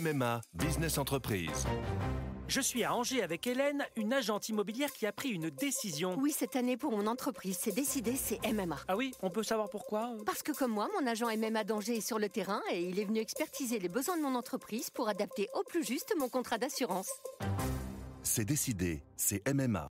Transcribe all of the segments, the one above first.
MMA Business Entreprise. Je suis à Angers avec Hélène, une agente immobilière qui a pris une décision. Oui, cette année pour mon entreprise, c'est décidé, c'est MMA. Ah oui, on peut savoir pourquoi? Parce que comme moi, mon agent MMA d'Angers est sur le terrain et il est venu expertiser les besoins de mon entreprise pour adapter au plus juste mon contrat d'assurance. C'est décidé, c'est MMA.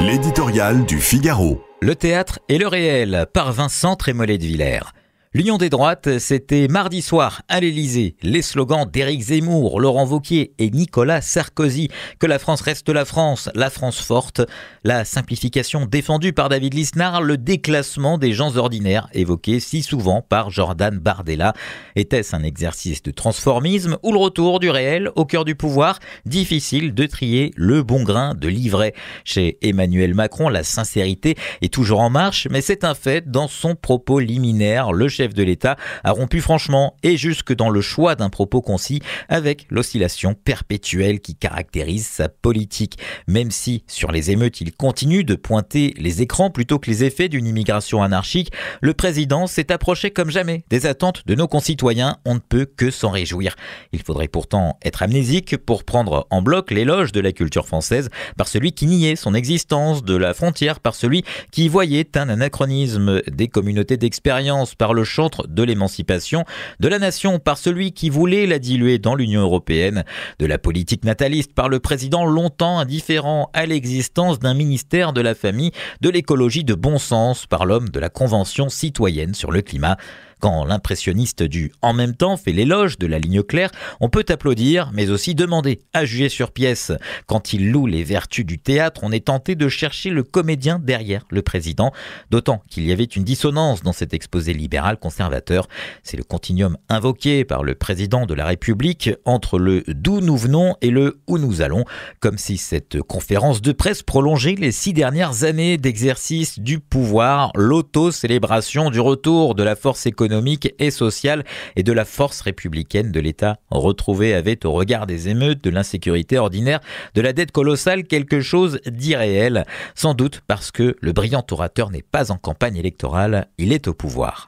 L'éditorial du Figaro. Le théâtre et le réel, par Vincent Trémollet de Villers. L'Union des droites, c'était mardi soir à l'Élysée. Les slogans d'Éric Zemmour, Laurent Wauquiez et Nicolas Sarkozy. Que la France reste la France forte. La simplification défendue par David Lisnard, le déclassement des gens ordinaires évoqué si souvent par Jordan Bardella. Était-ce un exercice de transformisme ou le retour du réel au cœur du pouvoir? Difficile de trier le bon grain de l'ivraie. Chez Emmanuel Macron, la sincérité est toujours en marche, mais c'est un fait, dans son propos liminaire, le chef de l'État a rompu franchement et jusque dans le choix d'un propos concis avec l'oscillation perpétuelle qui caractérise sa politique. Même si sur les émeutes il continue de pointer les écrans plutôt que les effets d'une immigration anarchique, le président s'est approché comme jamais des attentes de nos concitoyens. On ne peut que s'en réjouir. Il faudrait pourtant être amnésique pour prendre en bloc l'éloge de la culture française par celui qui niait son existence, de la frontière par celui qui voyait un anachronisme, des communautés d'expérience par le chantre de l'émancipation, de la nation par celui qui voulait la diluer dans l'Union européenne, de la politique nataliste par le président longtemps indifférent à l'existence d'un ministère de la famille, de l'écologie de bon sens par l'homme de la Convention citoyenne sur le climat. Quand l'impressionniste du « en même temps » fait l'éloge de la ligne claire, on peut applaudir, mais aussi demander à juger sur pièce. Quand il loue les vertus du théâtre, on est tenté de chercher le comédien derrière le président, d'autant qu'il y avait une dissonance dans cet exposé libéral conservateur. C'est le continuum invoqué par le président de la République entre le « d'où nous venons » et le « où nous allons », comme si cette conférence de presse prolongeait les 6 dernières années d'exercice du pouvoir, l'auto-célébration du retour de la force économique et sociale et de la force républicaine de l'État retrouvé avait, au regard des émeutes, de l'insécurité ordinaire, de la dette colossale, quelque chose d'irréel. Sans doute parce que le brillant orateur n'est pas en campagne électorale, il est au pouvoir.